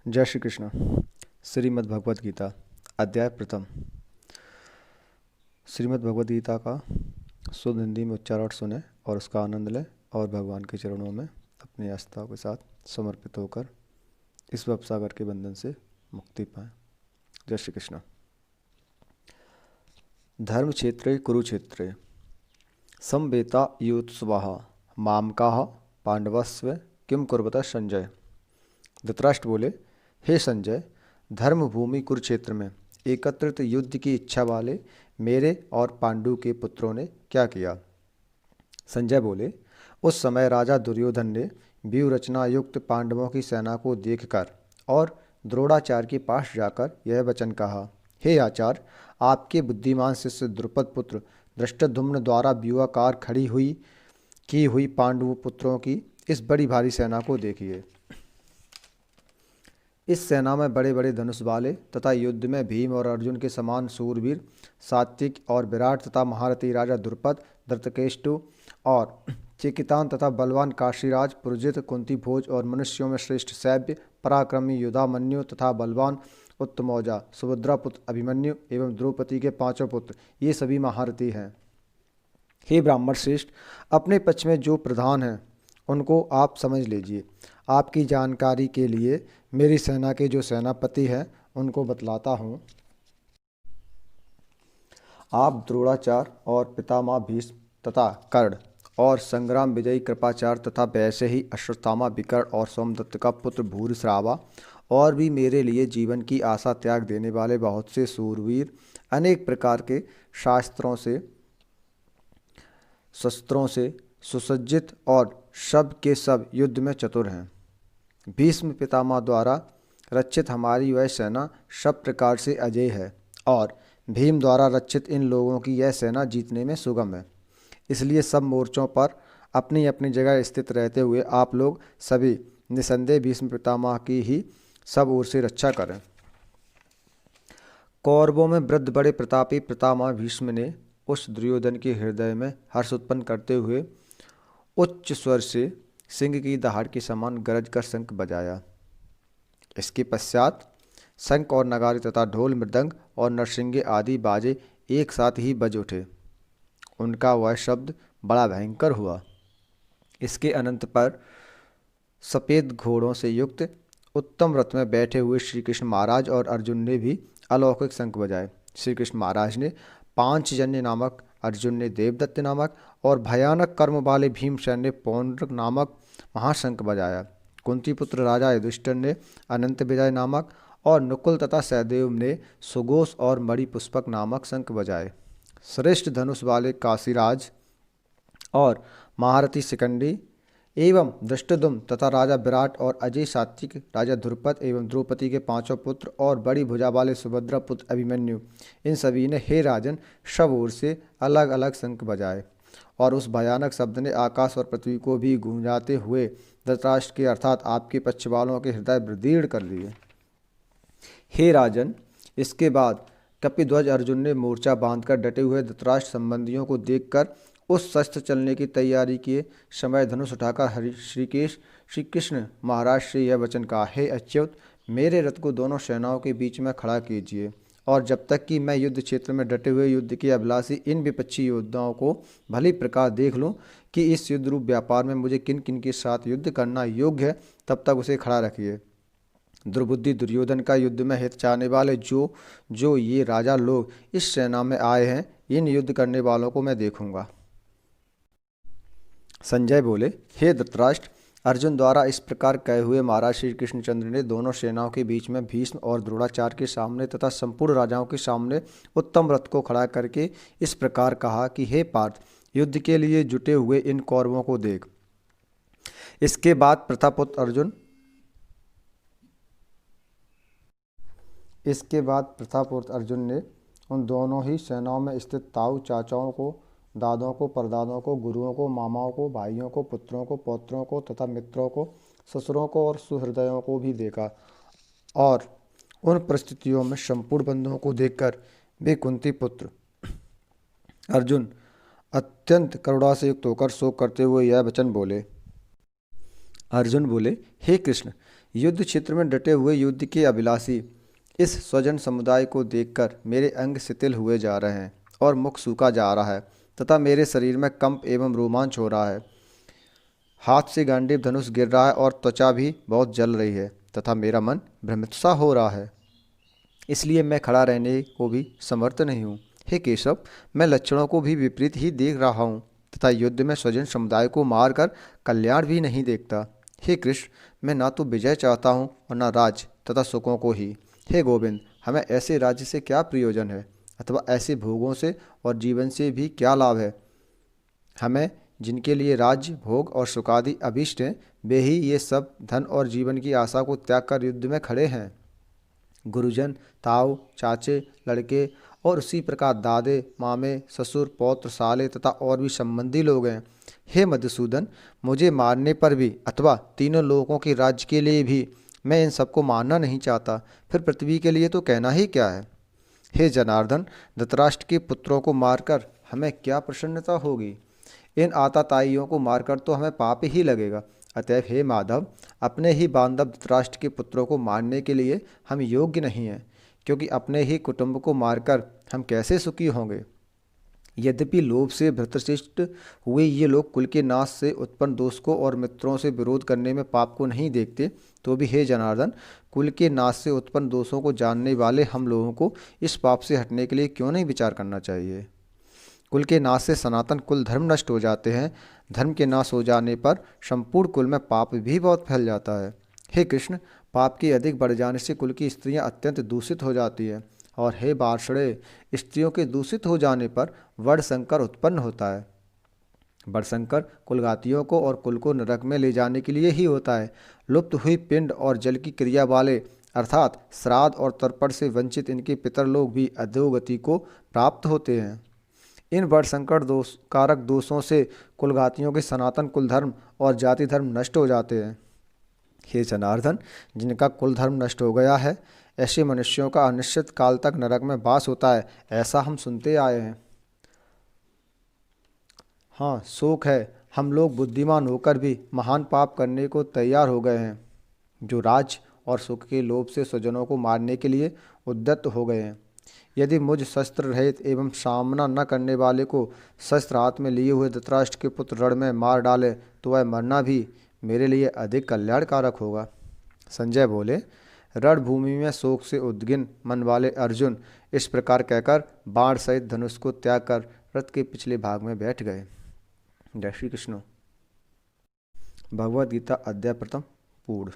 जय श्री कृष्ण। श्रीमद् भगवद गीता अध्याय प्रथम। श्रीमद् भगवद गीता का शुद्ध हिंदी में उच्चारण सुने और उसका आनंद लें और भगवान के चरणों में अपनी आस्था के साथ समर्पित होकर इस भवसागर के बंधन से मुक्ति पाएं। जय श्री कृष्ण। धर्म क्षेत्रे कुरुक्षेत्रे समवेता युत्सवः मामकाः पांडवस्व किम कुर्वतः संजय। धृतराष्ट्र बोले, हे संजय, धर्मभूमि कुरुक्षेत्र में एकत्रित युद्ध की इच्छा वाले मेरे और पांडु के पुत्रों ने क्या किया। संजय बोले, उस समय राजा दुर्योधन ने व्यूह रचना युक्त पांडवों की सेना को देखकर और द्रोणाचार्य के पास जाकर यह वचन कहा, हे आचार्य, आपके बुद्धिमान शिष्य द्रुपद पुत्र धृष्टद्युम्न द्वारा व्यूहाकार खड़ी हुई की हुई पांडु पुत्रों की इस बड़ी भारी सेना को देखिए। इस सेना में बड़े बड़े धनुष वाले तथा युद्ध में भीम और अर्जुन के समान सूरवीर सात्विक और विराट तथा महारथी राजा द्रुपद, धृतकेष्टु और चिकितान तथा बलवान काशीराज पुरजित, कुंती भोज और मनुष्यों में श्रेष्ठ सैव्य पराक्रमी युधामन्यु तथा बलवान उत्तमौजा सुभद्रा पुत्र अभिमन्यु एवं द्रौपदी के पांचों पुत्र, ये सभी महारथी हैं। हे ब्राह्मण श्रेष्ठ, अपने पक्ष में जो प्रधान हैं उनको आप समझ लीजिए। आपकी जानकारी के लिए मेरी सेना के जो सेनापति हैं उनको बतलाता हूँ। आप द्रोणाचार्य और पितामह भीष्म तथा कर्ण और संग्राम विजयी कृपाचार्य तथा वैसे ही अश्वत्थामा विकर्ण और सोमदत्त का पुत्र भूरिश्रावा और भी मेरे लिए जीवन की आशा त्याग देने वाले बहुत से सूरवीर अनेक प्रकार के शस्त्रों से सुसज्जित और सब के सब युद्ध में चतुर हैं। भीष्म पितामह द्वारा रचित हमारी वह सेना सब प्रकार से अजेय है और भीम द्वारा रचित इन लोगों की यह सेना जीतने में सुगम है। इसलिए सब मोर्चों पर अपनी अपनी जगह स्थित रहते हुए आप लोग सभी निसंदेह भीष्म पितामह की ही सब ओर से रक्षा करें। कौरवों में वृद्ध बड़े प्रतापी पितामह भीष्म ने उस दुर्योधन के हृदय में हर्ष उत्पन्न करते हुए उच्च स्वर से सिंह की दहाड़ के समान गरज कर शंख बजाया। इसके पश्चात शंख और नगारे तथा ढोल मृदंग और नरसिंगे आदि बाजे एक साथ ही बज उठे। उनका वह शब्द बड़ा भयंकर हुआ। इसके अनंत पर सफ़ेद घोड़ों से युक्त उत्तम रथ में बैठे हुए श्री कृष्ण महाराज और अर्जुन ने भी अलौकिक शंख बजाए। श्री कृष्ण महाराज ने पांचजन्य नामक, अर्जुन ने देवदत्त नामक और भयानक कर्म वाले भीमसेन ने पौंड्रक नामक महाशंख बजाया। कुंती पुत्र राजा युधिष्ठिर ने अनंत विजय नामक और नकुल तथा सहदेव ने सुघोष और मणिपुष्पक नामक शंख बजाए। श्रेष्ठ धनुष वाले काशीराज और महारथी शिखंडी एवं धृष्टद्युम्न तथा राजा विराट और अजय सात्विक राजा द्रुपद एवं द्रौपदी के पांचों पुत्र और बड़ी भुजा वाले सुभद्रा पुत्र अभिमन्यु, इन सभी ने हे राजन सब ओर से अलग अलग शंख बजाए और उस भयानक शब्द ने आकाश और पृथ्वी को भी गूंजाते हुए धृतराष्ट्र के अर्थात आपके पक्ष वालों के हृदय बृदीर्ण कर लिए। हे राजन, इसके बाद कपिध्वज अर्जुन ने मोर्चा बांधकर डटे हुए धृतराष्ट्र संबंधियों को देखकर उस शस्त्र चलने की तैयारी किए समय धनुष उठाकर श्री कृष्ण महाराज से यह वचन कहा, हे अच्युत, मेरे रथ को दोनों सेनाओं के बीच में खड़ा कीजिए और जब तक कि मैं युद्ध क्षेत्र में डटे हुए युद्ध के अभिलाषी इन विपक्षी योद्धाओं को भली प्रकार देख लूं कि इस युद्ध रूप व्यापार में मुझे किन किन के साथ युद्ध करना योग्य है, तब तक उसे खड़ा रखिए। दुर्बुद्धि दुर्योधन का युद्ध में हित चाहने वाले जो ये राजा लोग इस सेना में आए हैं, इन युद्ध करने वालों को मैं देखूंगा। संजय बोले, हे धृतराष्ट्र, अर्जुन द्वारा इस प्रकार कहे हुए महाराज श्री कृष्णचंद्र ने दोनों सेनाओं के बीच में भीष्म और द्रोणाचार्य के सामने तथा संपूर्ण राजाओं के सामने उत्तम रथ को खड़ा करके इस प्रकार कहा कि हे पार्थ, युद्ध के लिए जुटे हुए इन कौरवों को देख। इसके बाद प्रतापुत्र अर्जुन ने उन दोनों ही सेनाओं में स्थित ताऊ चाचाओं को, दादों को, परदादों को, गुरुओं को, मामाओं को, भाइयों को, पुत्रों को, पौत्रों को तथा मित्रों को, ससुरों को और सुहृदयों को भी देखा और उन परिस्थितियों में संपूर्ण बंधुओं को देखकर वे कुंती पुत्र अर्जुन अत्यंत करुणा से युक्त होकर शोक करते हुए यह वचन बोले, अर्जुन बोले, हे कृष्ण, युद्ध क्षेत्र में डटे हुए युद्ध के अभिलाषी इस स्वजन समुदाय को देखकर मेरे अंग शिथिल हुए जा रहे हैं और मुख सूखा जा रहा है तथा मेरे शरीर में कंप एवं रोमांच हो रहा है। हाथ से गांडीव धनुष गिर रहा है और त्वचा भी बहुत जल रही है तथा मेरा मन भ्रमित सा हो रहा है, इसलिए मैं खड़ा रहने को भी समर्थ नहीं हूँ। हे केशव, मैं लक्षणों को भी विपरीत ही देख रहा हूँ तथा युद्ध में स्वजन समुदाय को मारकर कल्याण भी नहीं देखता। हे कृष्ण, मैं ना तो विजय चाहता हूँ और ना राज तथा सुखों को ही। हे गोविंद, हमें ऐसे राज्य से क्या प्रयोजन है अथवा ऐसे भोगों से और जीवन से भी क्या लाभ है। हमें जिनके लिए राज्य भोग और सुखादि अभीष्ट हैं, वे ही ये सब धन और जीवन की आशा को त्याग कर युद्ध में खड़े हैं। गुरुजन, ताऊ, चाचे, लड़के और उसी प्रकार दादे, मामे, ससुर, पौत्र, साले तथा और भी संबंधी लोग हैं। हे मधुसूदन, मुझे मारने पर भी अथवा तीनों लोगों के राज्य के लिए भी मैं इन सबको मारना नहीं चाहता, फिर पृथ्वी के लिए तो कहना ही क्या है। हे जनार्दन, धृतराष्ट्र के पुत्रों को मारकर हमें क्या प्रसन्नता होगी। इन आताताइयों को मारकर तो हमें पाप ही लगेगा। अतएव हे माधव, अपने ही बांधव धृतराष्ट्र के पुत्रों को मारने के लिए हम योग्य नहीं हैं, क्योंकि अपने ही कुटुंब को मारकर हम कैसे सुखी होंगे। यद्यपि लोभ से भ्रष्ट हुए ये लोग कुल के नाश से उत्पन्न दोष को और मित्रों से विरोध करने में पाप को नहीं देखते, तो भी हे जनार्दन, कुल के नाश से उत्पन्न दोषों को जानने वाले हम लोगों को इस पाप से हटने के लिए क्यों नहीं विचार करना चाहिए। कुल के नाश से सनातन कुल धर्म नष्ट हो जाते हैं। धर्म के नाश हो जाने पर संपूर्ण कुल में पाप भी बहुत फैल जाता है। हे कृष्ण, पाप के अधिक बढ़ जाने से कुल की स्त्रियां अत्यंत दूषित हो जाती हैं, और हे बार्षणे, स्त्रियों के दूषित हो जाने पर वर्णशंकर उत्पन्न होता है। वर्णशंकर कुलघातियों को और कुल को नरक में ले जाने के लिए ही होता है। लुप्त हुई पिंड और जल की क्रिया वाले अर्थात श्राद्ध और तर्पण से वंचित इनके पितर लोग भी अधोगति को प्राप्त होते हैं। इन वर्णशंकर दोष कारक दोषों से कुलघातियों के सनातन कुल धर्म और जाति धर्म नष्ट हो जाते हैं। हे जनार्दन, जिनका कुल धर्म नष्ट हो गया है, ऐसे मनुष्यों का अनिश्चित काल तक नरक में वास होता है, ऐसा हम सुनते आए हैं। हाँ, शोक है, हम लोग बुद्धिमान होकर भी महान पाप करने को तैयार हो गए हैं, जो राज और सुख के लोभ से स्वजनों को मारने के लिए उद्यत हो गए हैं। यदि मुझ शस्त्र रहित एवं सामना न करने वाले को शस्त्र हाथ में लिए हुए धृतराष्ट्र के पुत्र रण में मार डाले, तो वह मरना भी मेरे लिए अधिक कल्याणकारक होगा। संजय बोले, रणभूमि में शोक से उद्गिन मन वाले अर्जुन इस प्रकार कहकर बाण सहित धनुष को त्याग कर रथ के पिछले भाग में बैठ गए। जय श्री कृष्ण। भगवद गीता अध्याय प्रथम पूर्ण।